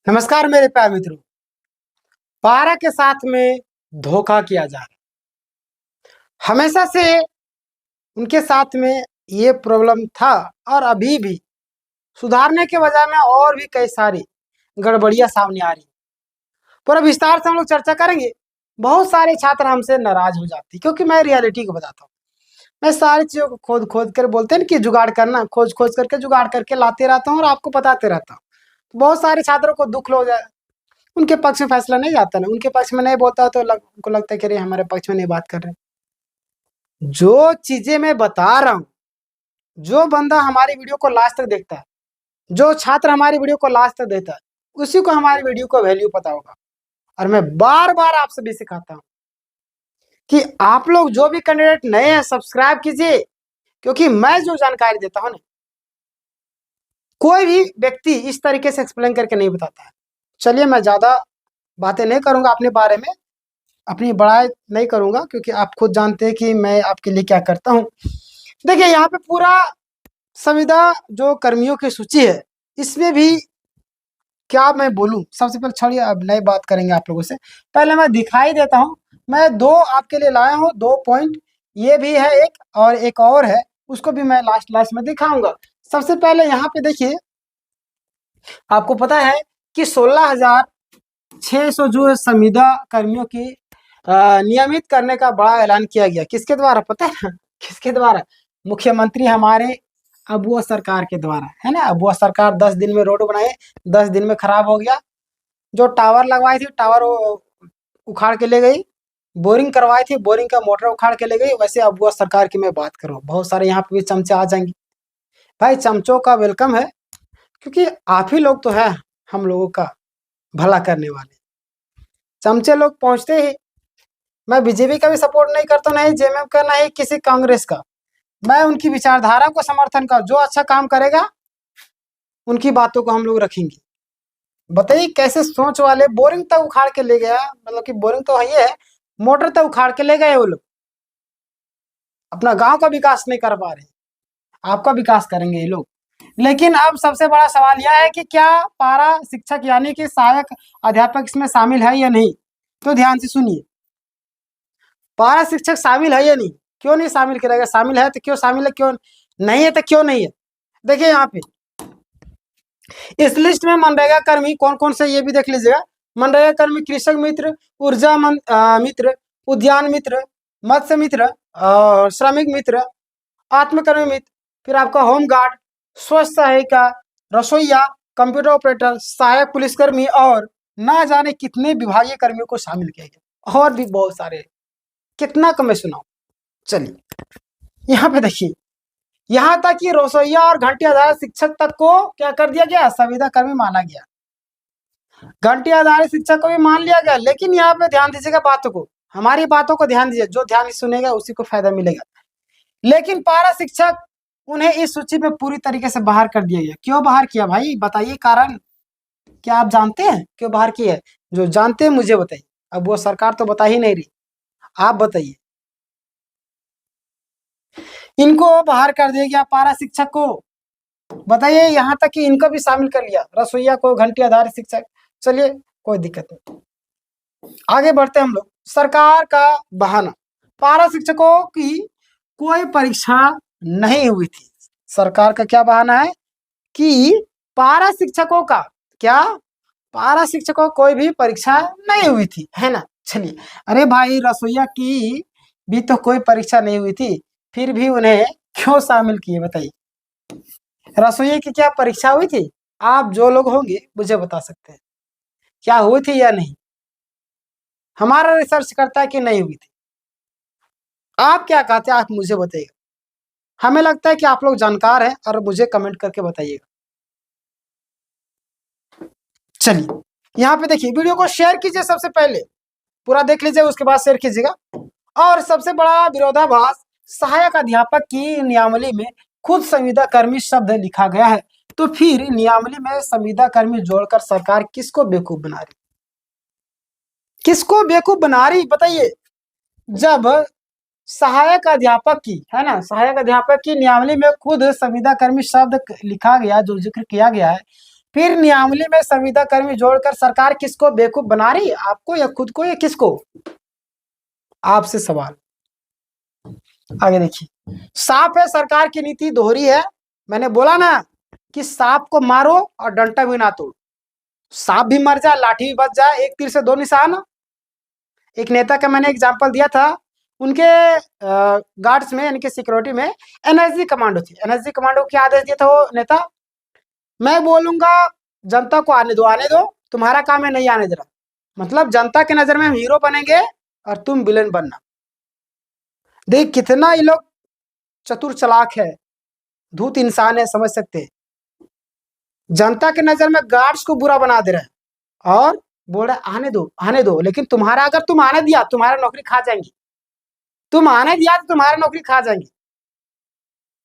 नमस्कार मेरे प्यारे मित्रों। पारा के साथ में धोखा किया जा रहा है। हमेशा से उनके साथ में ये प्रॉब्लम था और अभी भी सुधारने के बजाय में और भी कई सारी गड़बड़ियां सामने आ रही हैं। पूरा विस्तार से हम लोग चर्चा करेंगे। बहुत सारे छात्र हमसे नाराज हो जाते हैं क्योंकि मैं रियलिटी को बताता हूँ। मैं सारी चीजों को खोद खोद कर बोलते हैं ना कि जुगाड़ करना, खोज खोज करके जुगाड़ करके लाते रहता हूँ और आपको बताते रहता हूँ। तो बहुत सारे छात्रों को दुख हो जाए, उनके पक्ष में फैसला नहीं जाता ना, उनके पक्ष में नहीं बोलता तो उनको लगता है कि अरे हमारे पक्ष में नहीं बात कर रहे। जो चीजें मैं बता रहा हूँ, जो बंदा हमारी वीडियो को लास्ट तक देखता है, जो छात्र हमारी वीडियो को लास्ट तक देखता है, उसी को हमारी वीडियो को वैल्यू पता होगा। और मैं बार बार आपसे भी सिखाता हूँ कि आप लोग जो भी कैंडिडेट नए हैं सब्सक्राइब कीजिए, क्योंकि मैं जो जानकारी देता हूँ ना, कोई भी व्यक्ति इस तरीके से एक्सप्लेन करके नहीं बताता है। चलिए, मैं ज्यादा बातें नहीं करूंगा अपने बारे में, अपनी बड़ाई नहीं करूंगा, क्योंकि आप खुद जानते हैं कि मैं आपके लिए क्या करता हूं। देखिए, यहाँ पे पूरा संविदा जो कर्मियों की सूची है, इसमें भी क्या मैं बोलूं। सबसे पहले छोड़िए, अब नई बात करेंगे आप लोगों से। पहले मैं दिखाई देता हूं। मैं दो आपके लिए लाया हूं, 2 पॉइंट। ये भी है एक, और एक और है, उसको भी मैं लास्ट लास्ट में दिखाऊंगा। सबसे पहले यहाँ पे देखिए, आपको पता है कि 16,600 जो संविदा कर्मियों की नियमित करने का बड़ा ऐलान किया गया। किसके द्वारा पता है ना? किसके द्वारा? मुख्यमंत्री हमारे अबुआ सरकार के द्वारा, है ना। अबुआ सरकार 10 दिन में रोड बनाए, 10 दिन में खराब हो गया। जो टावर लगवाई थी, टावर उखाड़ के ले गई। बोरिंग करवाई थी, बोरिंग का मोटर उखाड़ के ले गई। वैसे अबुआ सरकार की मैं बात करूँ, बहुत सारे यहाँ पे भी चमचे आ जाएंगे। भाई, चमचों का वेलकम है, क्योंकि आप ही लोग तो है हम लोगों का भला करने वाले। चमचे लोग पहुंचते ही, मैं बीजेपी का भी सपोर्ट नहीं करता, नहीं जेएमएम का, नहीं किसी कांग्रेस का। मैं उनकी विचारधारा को समर्थन कर, जो अच्छा काम करेगा उनकी बातों को हम लोग रखेंगे। बताइए कैसे सोच वाले। बोरिंग तक उखाड़ के ले गया, मतलब कि बोरिंग तो ये है, मोटर तक उखाड़ के ले गए वो लोग। अपना गांव का विकास नहीं कर पा रहे। आपका विकास करेंगे ये लोग। लेकिन अब सबसे बड़ा सवाल यह है कि क्या पारा शिक्षक यानी कि सहायक अध्यापक इसमें शामिल है या नहीं। तो ध्यान से सुनिए, पारा शिक्षक शामिल है या नहीं। क्यों नहीं शामिल करेगा? शामिल है तो क्यों शामिल है, क्यों नहीं है तो क्यों नहीं है। देखिए यहाँ पे इस लिस्ट में मनरेगा कर्मी कौन कौन से, ये भी देख लीजिएगा। मनरेगा कर्मी कृषक मित्र, ऊर्जा मित्र, उद्यान मित्र, मत्स्य मित्र, और श्रमिक मित्र, आत्मकर्मी मित्र, फिर आपका होम गार्ड, स्वच्छ सहायिका, रसोईया, कंप्यूटर ऑपरेटर, सहायक पुलिसकर्मी, और ना जाने कितने विभागीय कर्मियों को शामिल किया गया, और भी बहुत सारे। कितना कम मैं सुनाऊं। चलिए यहाँ पे देखिए, यहाँ तक कि रसोईया और घंटी आधारित शिक्षक तक को क्या कर दिया गया, संविदा कर्मी माना गया। घंटी आधारित शिक्षक को भी मान लिया गया। लेकिन यहाँ पे ध्यान दीजिएगा बातों को, हमारी बातों को ध्यान दीजिए। जो ध्यान से सुनेगा उसी को फायदा मिलेगा। लेकिन पारा शिक्षक, उन्हें इस सूची में पूरी तरीके से बाहर कर दिया गया। क्यों बाहर किया भाई, बताइए कारण। क्या आप जानते हैं क्यों बाहर किया है? जो जानते हैं मुझे बताइए। अब वो सरकार तो बता ही नहीं रही, आप बताइए। इनको बाहर कर दिया गया, पारा शिक्षक को। बताइए, यहाँ तक कि इनको भी शामिल कर लिया, रसोईया को, घंटी आधारित शिक्षक। चलिए, कोई दिक्कत नहीं, आगे बढ़ते हम लोग। सरकार का बहाना, पारा शिक्षकों की कोई परीक्षा नहीं हुई थी। सरकार का क्या बहाना है कि पारा शिक्षकों का क्या, पारा शिक्षकों को कोई भी परीक्षा नहीं हुई थी, है ना। चलिए, अरे भाई, रसोईया की भी तो कोई परीक्षा नहीं हुई थी, फिर भी उन्हें क्यों शामिल किए बताइए। रसोई की क्या परीक्षा हुई थी? आप जो लोग होंगे मुझे बता सकते हैं क्या हुई थी या नहीं। हमारा रिसर्च करता है कि नहीं हुई थी। आप क्या कहते हैं, आप मुझे बताइएगा। हमें लगता है कि आप लोग जानकार हैं, और मुझे कमेंट करके बताइएगा। चलिए, यहाँ पे देखिए, वीडियो को शेयर कीजिए। सबसे पहले पूरा देख लीजिए, उसके बाद शेयर कीजिएगा। और सबसे बड़ा विरोधाभास, सहायक अध्यापक की नियमावली में खुद संविदा कर्मी शब्द लिखा गया है, तो फिर नियमावली में संविदा कर्मी जोड़कर सरकार किसको बेवकूफ बना रही, किसको बेवकूफ बना रही बताइए। जब सहायक अध्यापक की, है ना, सहायक अध्यापक की नियमावली में खुद संविदा कर्मी शब्द लिखा गया, जो जिक्र किया गया है, फिर नियमावली में संविदा कर्मी जोड़कर सरकार किसको बेवकूफ बना रही है, आपको या खुद को या किसको? आपसे सवाल। आगे देखिए, सांप है सरकार की नीति दोहरी है। मैंने बोला ना कि सांप को मारो और डंटा भी ना तोड़ो, सांप भी मर जाए लाठी भी बच जाए, एक तीर से दो निशान। एक नेता का मैंने एग्जांपल दिया था, उनके गार्ड्स में यानी कि सिक्योरिटी में एनएसजी कमांडो थी। एनएसजी कमांडो को क्या आदेश दिया था वो नेता? मैं बोलूंगा जनता को आने दो, तुम्हारा काम है नहीं आने देना। मतलब जनता के नजर में हम हीरो बनेंगे और तुम विलेन बनना। देख कितना ये लोग चतुर चालाक है, धूत इंसान है, समझ सकते हैं। जनता के नजर में गार्ड्स को बुरा बना दे रहे हैं और बोल रहे आने दो, लेकिन तुम्हारा अगर तुम आने दिया तुम्हारा नौकरी खा जाएंगी, तुम आने दिया तो तुम्हारा नौकरी खा जाएंगी।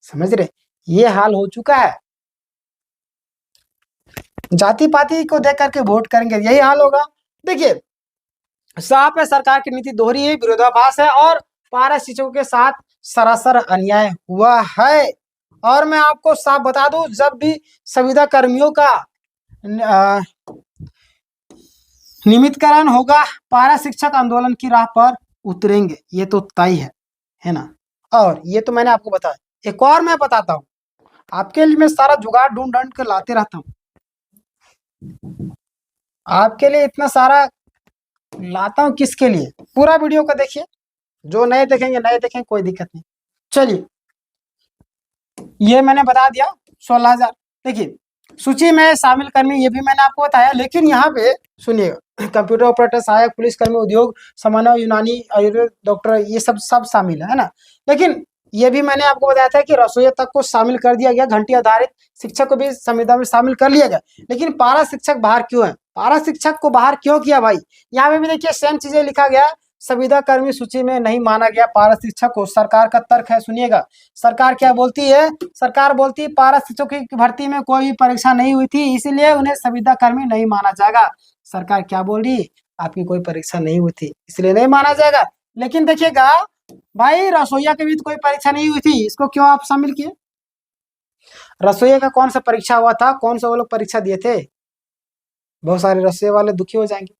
समझ रहे? ये हाल हो चुका है। जाति पाति को देख करके वोट करेंगे, यही हाल होगा। देखिए, साफ है सरकार की नीति दोहरी है, विरोधाभास है और पारा शिक्षकों के साथ सरासर अन्याय हुआ है। और मैं आपको साफ बता दूं, जब भी संविदा कर्मियों का नियमितकरण होगा, पारा शिक्षक आंदोलन की राह पर उतरेंगे, ये तो तय है ना। और ये तो मैंने आपको बताया, एक और मैं बताता हूँ आपके लिए, मैं सारा जुगाड़ ढूंढ ढूंढ कर लाते रहता हूँ आपके लिए, इतना सारा लाता हूँ किसके लिए? पूरा वीडियो को देखिए, जो नए देखेंगे कोई दिक्कत नहीं। चलिए, ये मैंने बता दिया 16,000। देखिए, सूची में शामिल कर्मी ये भी मैंने आपको बताया, लेकिन यहाँ पे सुनिएगा, कंप्यूटर ऑपरेटर, सहायक पुलिस कर्मी, उद्योग समन्वय, यूनानी, आयुर्वेद डॉक्टर, ये सब शामिल है ना। लेकिन ये भी मैंने आपको बताया था कि रसोईया तक को शामिल कर दिया गया, घंटी आधारित शिक्षक को भी संविदा में शामिल कर लिया गया। लेकिन पारा शिक्षक बाहर क्यों है? पारा शिक्षक को बाहर क्यों किया भाई? यहाँ पे भी देखिए सेम चीजें लिखा गया, संविदा कर्मी सूची में नहीं माना गया पारा शिक्षक को। सरकार का तर्क है, सुनिएगा सरकार क्या बोलती है। सरकार बोलती है पारा शिक्षकों की भर्ती में कोई भी परीक्षा नहीं हुई थी, इसीलिए उन्हें संविदा कर्मी नहीं माना जाएगा। सरकार क्या बोल रही है? आपकी कोई परीक्षा नहीं हुई थी इसलिए नहीं माना जाएगा। लेकिन देखिएगा भाई, रसोईया के भी तो कोई परीक्षा नहीं हुई थी, इसको क्यों आप शामिल किए? रसोईया का कौन सा परीक्षा हुआ था? कौन सा वो लोग परीक्षा दिए थे? बहुत सारे रसोई वाले दुखी हो जाएंगे।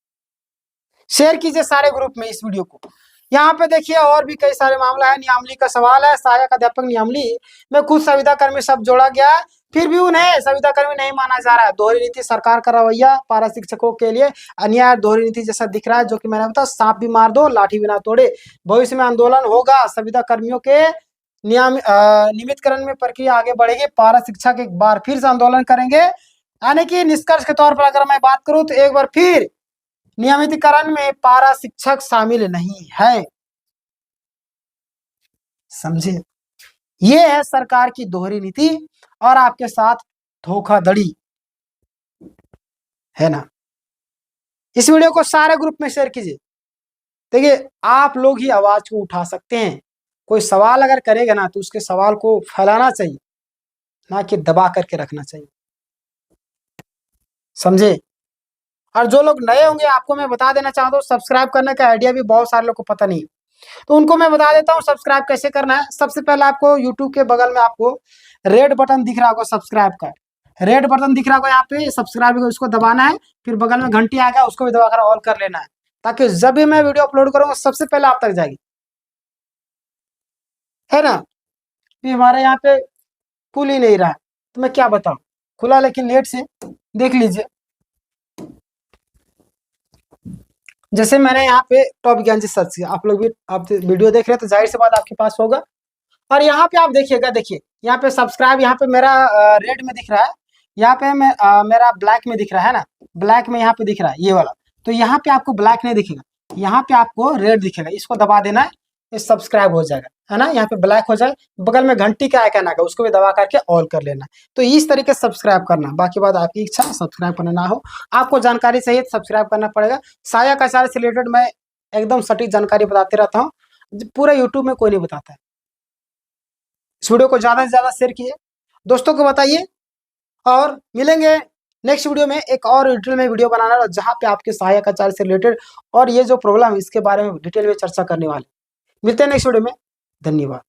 शेयर कीजिए सारे ग्रुप में इस वीडियो को। यहाँ पे देखिए और भी कई सारे मामला है। नियमावली का सवाल है, सहायक अध्यापक नियमावली में कुछ संविदा कर्मी शब्द जोड़ा गया है, फिर भी उन्हें संविदा कर्मी नहीं माना जा रहा है। दोहरी नीति सरकार का रवैया पारा शिक्षकों के लिए अन्याय दोहरी नीति जैसा दिख रहा है, जो कि मैंने बताया, सांप भी मार दो लाठी भी ना तोड़े। भविष्य में आंदोलन होगा, संविदा कर्मियों के नियमितकरण में प्रक्रिया आगे बढ़ेगी, पारा शिक्षक एक बार फिर से आंदोलन करेंगे। यानी कि निष्कर्ष के तौर पर अगर मैं बात करूं तो एक बार फिर नियमितीकरण में पारा शिक्षक शामिल नहीं है। समझे? ये है सरकार की दोहरी नीति और आपके साथ धोखाधड़ी, है ना। इस वीडियो को सारे ग्रुप में शेयर कीजिए। देखिए, आप लोग ही आवाज को उठा सकते हैं। कोई सवाल अगर करेगा ना तो उसके सवाल को फैलाना चाहिए, ना कि दबा करके रखना चाहिए। समझे? और जो लोग नए होंगे, आपको मैं बता देना चाहता हूँ, सब्सक्राइब करने का आइडिया भी बहुत सारे लोग को पता नहीं, तो उनको मैं बता देता हूँ सब्सक्राइब कैसे करना है। सबसे पहले आपको यूट्यूब के बगल में आपको रेड बटन दिख रहा होगा, सब्सक्राइब का रेड बटन दिख रहा होगा, यहाँ पे सब्सक्राइब को उसको दबाना है। फिर बगल में घंटी आ गया, उसको भी दबाकर ऑल कर लेना है, ताकि जब भी मैं वीडियो अपलोड करूंगा सबसे पहले आप तक जाएगी, है ना। फिर हमारे यहाँ पे खुल ही नहीं रहा है, तो मैं क्या बताऊं, खुला लेकिन लेट से। देख लीजिए, जैसे मैंने यहाँ पे टॉप ज्ञान से सर्च किया, आप लोग भी आप वीडियो देख रहे हैं तो जाहिर सी बात आपके पास होगा। और यहाँ पे आप देखिएगा, देखिए यहाँ पे सब्सक्राइब, यहाँ पे मेरा रेड में दिख रहा है, यहाँ पे मैं मेरा ब्लैक में दिख रहा है ना, ब्लैक में यहाँ पे दिख रहा है ये वाला। तो यहाँ पे आपको ब्लैक नहीं दिखेगा, यहाँ पे आपको रेड दिखेगा, इसको दबा देना है, ये सब्सक्राइब हो जाएगा, है ना। यहाँ पे ब्लैक हो जाए, बगल में घंटी का आइकन आएगा, उसको भी दबा करके ऑल कर लेना। तो इस तरीके से सब्सक्राइब करना, बाकी बात आपकी इच्छा, सब्सक्राइब करना ना हो, आपको जानकारी चाहिए सब्सक्राइब करना पड़ेगा। सहायक आचार्य से रिलेटेड मैं एकदम सटीक जानकारी बताते रहता हूँ, पूरा यूट्यूब में कोई नहीं बताता है। इस वीडियो को ज्यादा से ज्यादा शेयर कीजिए, दोस्तों को बताइए, और मिलेंगे नेक्स्ट वीडियो में एक और डिटेल में वीडियो बनाना है, जहां पे आपके सहायक आचार्य से रिलेटेड और ये जो प्रॉब्लम है इसके बारे में डिटेल में चर्चा करने वाले। मिलते हैं नेक्स्ट वीडियो में, धन्यवाद।